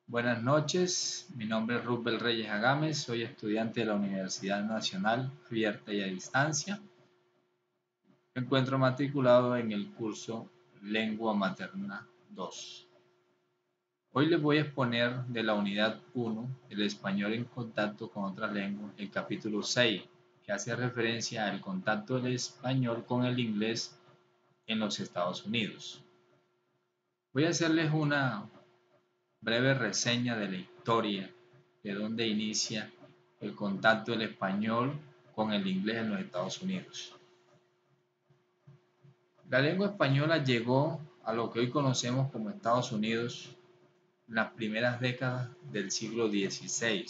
Buenas noches, mi nombre es Rubel Reyes Agames, soy estudiante de la Universidad Nacional Abierta y a Distancia. Me encuentro matriculado en el curso Lengua Materna 2. Hoy les voy a exponer de la unidad 1, el español en contacto con otras lenguas, el capítulo 6, que hace referencia al contacto del español con el inglés en los Estados Unidos. Voy a hacerles una breve reseña de la historia de dónde inicia el contacto del español con el inglés en los Estados Unidos. La lengua española llegó a lo que hoy conocemos como Estados Unidos en las primeras décadas del siglo XVI.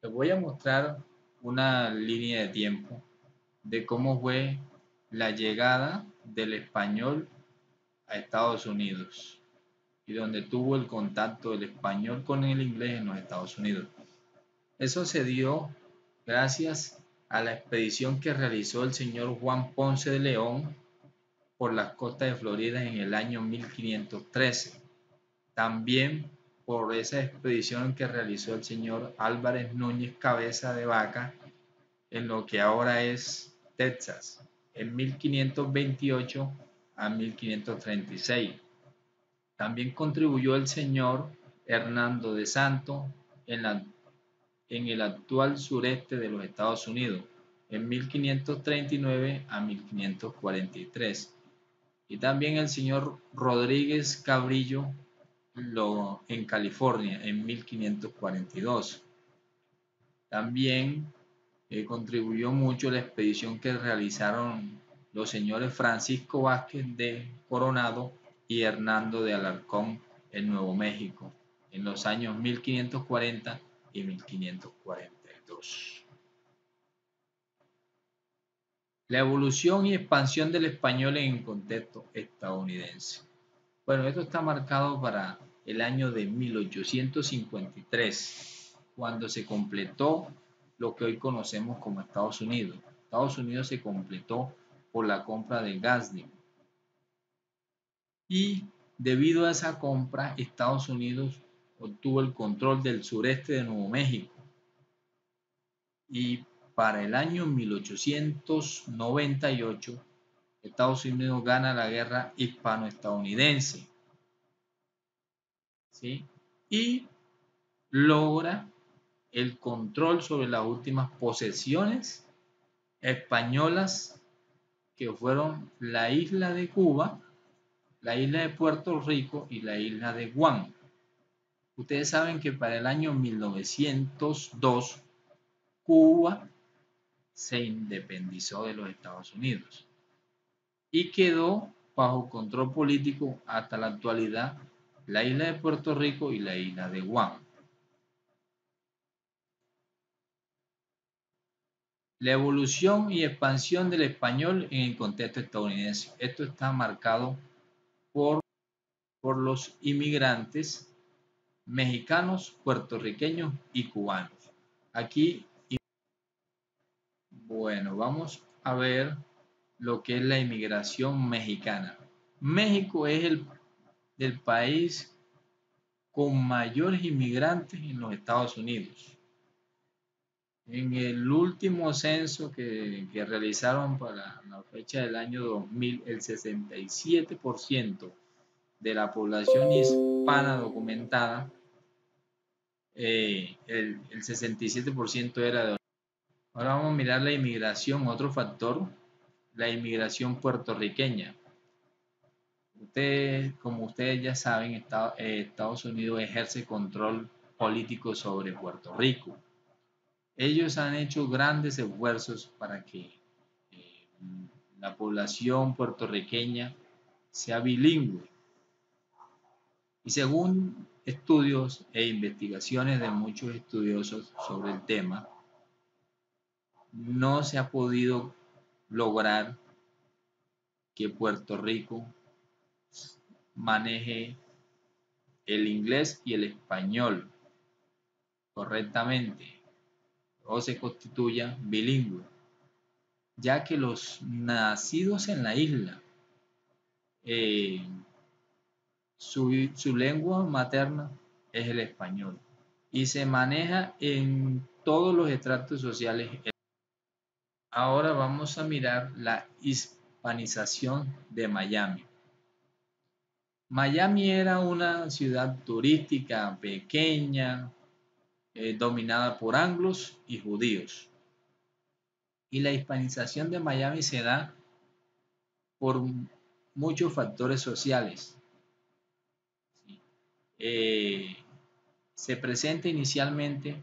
Les voy a mostrar una línea de tiempo de cómo fue la llegada del español a Estados Unidos y donde tuvo el contacto del español con el inglés en los Estados Unidos. Eso se dio gracias a la expedición que realizó el señor Juan Ponce de León por las costas de Florida en el año 1513. También por esa expedición que realizó el señor Álvarez Núñez Cabeza de Vaca en lo que ahora es Texas, en 1528 a 1536. También contribuyó el señor Hernando de Santo en el actual sureste de los Estados Unidos, en 1539 a 1543. Y también el señor Rodríguez Cabrillo en California, en 1542. También contribuyó mucho la expedición que realizaron los señores Francisco Vázquez de Coronado y Hernando de Alarcón en Nuevo México, en los años 1540 y 1542. La evolución y expansión del español en el contexto estadounidense. Bueno, esto está marcado para el año de 1853, cuando se completó lo que hoy conocemos como Estados Unidos. Estados Unidos se completó por la compra de Gadsden. Y debido a esa compra, Estados Unidos obtuvo el control del sureste de Nuevo México. Y para el año 1898, Estados Unidos gana la guerra hispano-estadounidense, ¿sí? Y logra el control sobre las últimas posesiones españolas, que fueron la isla de Cuba, la isla de Puerto Rico y la isla de Guam. Ustedes saben que para el año 1902 Cuba se independizó de los Estados Unidos y quedó bajo control político hasta la actualidad la isla de Puerto Rico y la isla de Guam. La evolución y expansión del español en el contexto estadounidense. Esto está marcado por los inmigrantes mexicanos, puertorriqueños y cubanos. Aquí, bueno, vamos a ver lo que es la inmigración mexicana. México es el país con mayores inmigrantes en los Estados Unidos. En el último censo que realizaron para la fecha del año 2000, el 67% de la población hispana documentada, el 67% era de... Ahora vamos a mirar la inmigración, otro factor, la inmigración puertorriqueña. Como ustedes ya saben, Estados Unidos ejerce control político sobre Puerto Rico. Ellos han hecho grandes esfuerzos para que eh, la población puertorriqueña sea bilingüe. Y según estudios e investigaciones de muchos estudiosos sobre el tema, no se ha podido lograr que Puerto Rico maneje el inglés y el español correctamente o se constituya bilingüe. ya que los nacidos en la isla, eh, su lengua materna es el español y se maneja en todos los estratos sociales. Ahora vamos a mirar la hispanización de Miami. Miami era una ciudad turística pequeña, dominada por anglos y judíos. Y la hispanización de Miami se da por muchos factores sociales. Eh, Se presenta inicialmente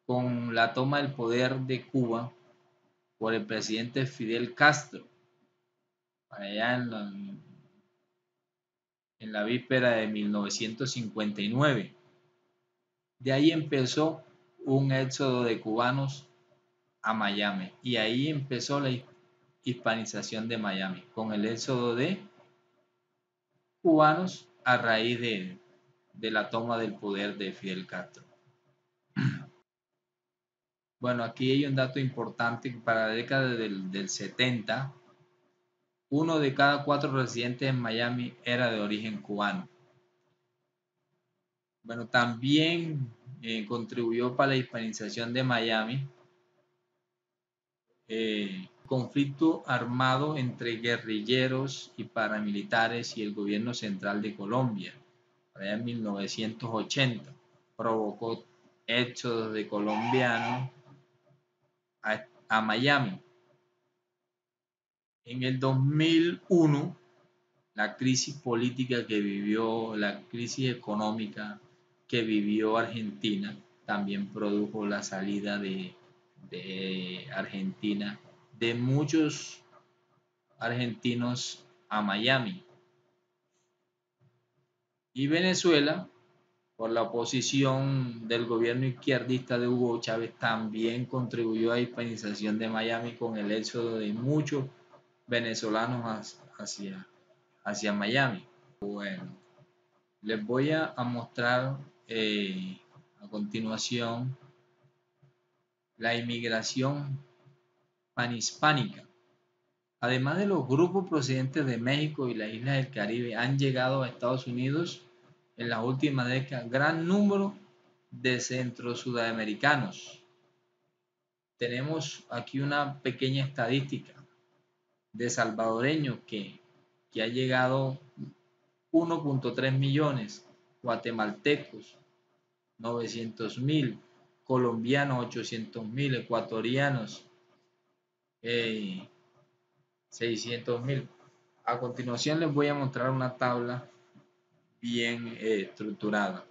con la toma del poder de Cuba por el presidente Fidel Castro, allá en la víspera de 1959. De ahí empezó un éxodo de cubanos a Miami y ahí empezó la hispanización de Miami, con el éxodo de cubanos a raíz de la toma del poder de Fidel Castro. Bueno, aquí hay un dato importante: para la década del 70, uno de cada 4 residentes en Miami era de origen cubano. Bueno, también contribuyó para la hispanización de Miami conflicto armado entre guerrilleros y paramilitares y el gobierno central de Colombia, allá en 1980. Provocó éxodos de colombianos a Miami. En el 2001, la crisis política que vivió, la crisis económica que vivió Argentina, también produjo la salida de Argentina, de muchos argentinos a Miami. Y Venezuela, por la oposición del gobierno izquierdista de Hugo Chávez, también contribuyó a la hispanización de Miami con el éxodo de muchos venezolanos hacia Miami. Bueno, les voy a mostrar a continuación la inmigración panhispánica. Además de los grupos procedentes de México y las islas del Caribe, han llegado a Estados Unidos en las últimas décadas gran número de centro-sudamericanos. Tenemos aquí una pequeña estadística de salvadoreños que ha llegado 1.3 millones, guatemaltecos 900.000, colombianos 800.000, ecuatorianos 600.000. A continuación les voy a mostrar una tabla bien estructurada.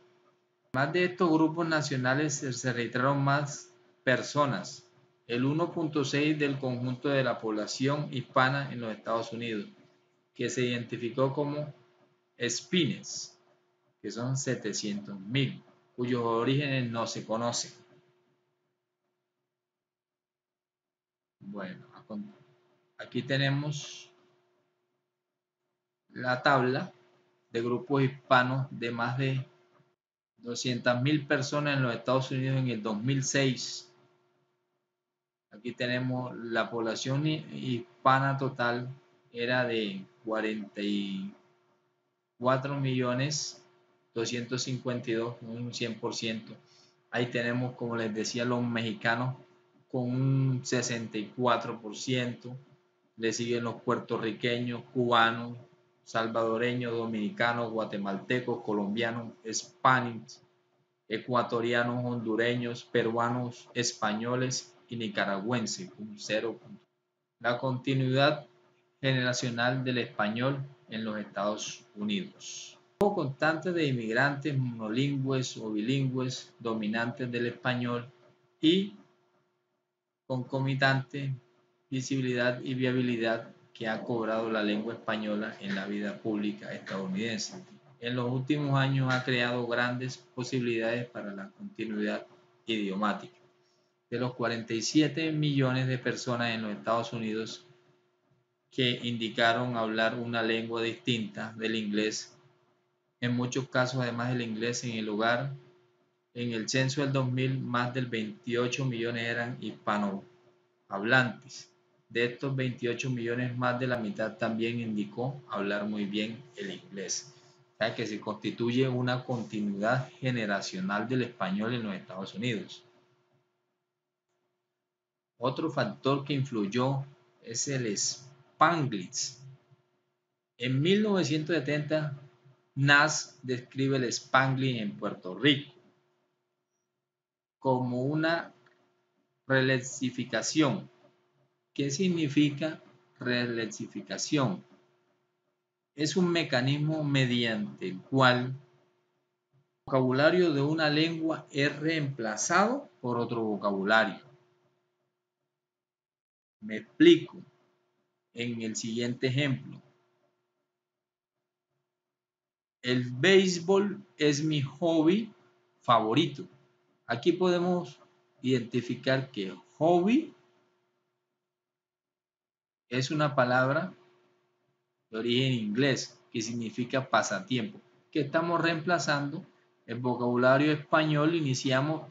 Además de estos grupos nacionales se registraron más personas, el 1.6 del conjunto de la población hispana en los Estados Unidos, que se identificó como spines, que son 700.000, cuyos orígenes no se conocen. Bueno, aquí tenemos la tabla de grupos hispanos de más de 200.000 personas en los Estados Unidos en el 2006. Aquí tenemos la población hispana total, era de 44.252.000, un 100%. Ahí tenemos, como les decía, los mexicanos con un 64%. Le siguen los puertorriqueños, cubanos, salvadoreños, dominicanos, guatemaltecos, colombianos, hispánicos, ecuatorianos, hondureños, peruanos, españoles y nicaragüenses, un 0. La continuidad generacional del español en los Estados Unidos. Hubo constante de inmigrantes monolingües o bilingües dominantes del español y concomitante visibilidad y viabilidad que ha cobrado la lengua española en la vida pública estadounidense. En los últimos años ha creado grandes posibilidades para la continuidad idiomática. De los 47 millones de personas en los Estados Unidos que indicaron hablar una lengua distinta del inglés, en muchos casos además del inglés en el hogar, en el censo del 2000 más del 28 millones eran hispanohablantes. De estos 28 millones, más de la mitad también indicó hablar muy bien el inglés. O sea que se constituye una continuidad generacional del español en los Estados Unidos. Otro factor que influyó es el Spanglish. En 1970, Nas describe el Spanglish en Puerto Rico como una relexificación. ¿Qué significa relexificación? Es un mecanismo mediante el cual el vocabulario de una lengua es reemplazado por otro vocabulario. Me explico en el siguiente ejemplo. El béisbol es mi hobby favorito. Aquí podemos identificar que hobby es una palabra de origen inglés que significa pasatiempo, que estamos reemplazando el vocabulario español. Iniciamos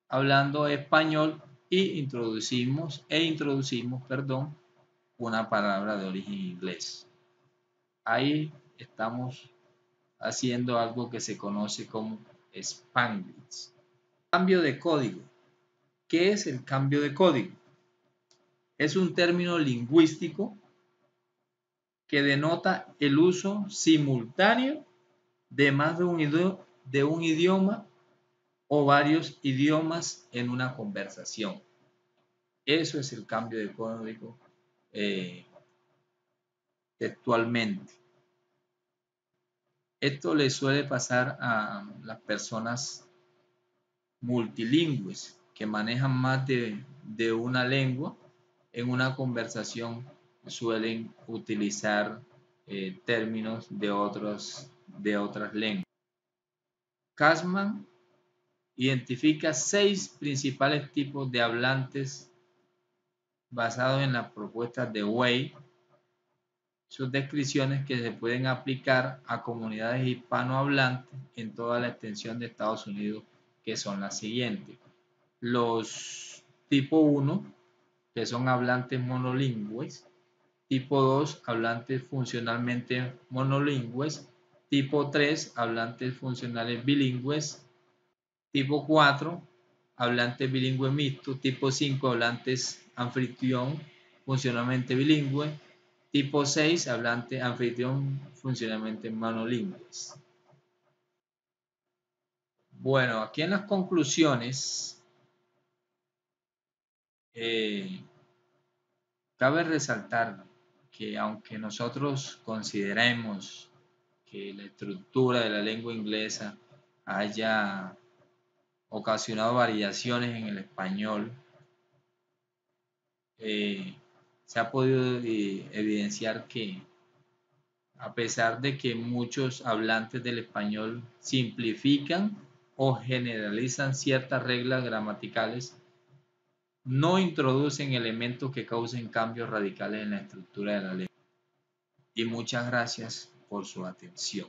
hablando español y introducimos una palabra de origen inglés. Ahí estamos haciendo algo que se conoce como Spanglish. Cambio de código. ¿Qué es el cambio de código? Es un término lingüístico que denota el uso simultáneo de más de un idioma o varios idiomas en una conversación. Eso es el cambio de código textualmente. Esto le suele pasar a las personas multilingües que manejan más de una lengua. En una conversación suelen utilizar términos de otras lenguas. Kasman identifica 6 principales tipos de hablantes basados en las propuestas de Way. Sus descripciones que se pueden aplicar a comunidades hispanohablantes en toda la extensión de Estados Unidos, que son las siguientes. Los tipo 1, que son hablantes monolingües. Tipo 2, hablantes funcionalmente monolingües. Tipo 3, hablantes funcionales bilingües. Tipo 4, hablantes bilingües mixtos. Tipo 5, hablantes anfitrión funcionalmente bilingüe. Tipo 6, hablante anfitrión funcionalmente monolingües. Bueno, aquí en las conclusiones cabe resaltar que aunque nosotros consideremos que la estructura de la lengua inglesa haya ocasionado variaciones en el español, se ha podido evidenciar que a pesar de que muchos hablantes del español simplifican o generalizan ciertas reglas gramaticales, no introducen elementos que causen cambios radicales en la estructura de la lengua. Y muchas gracias por su atención.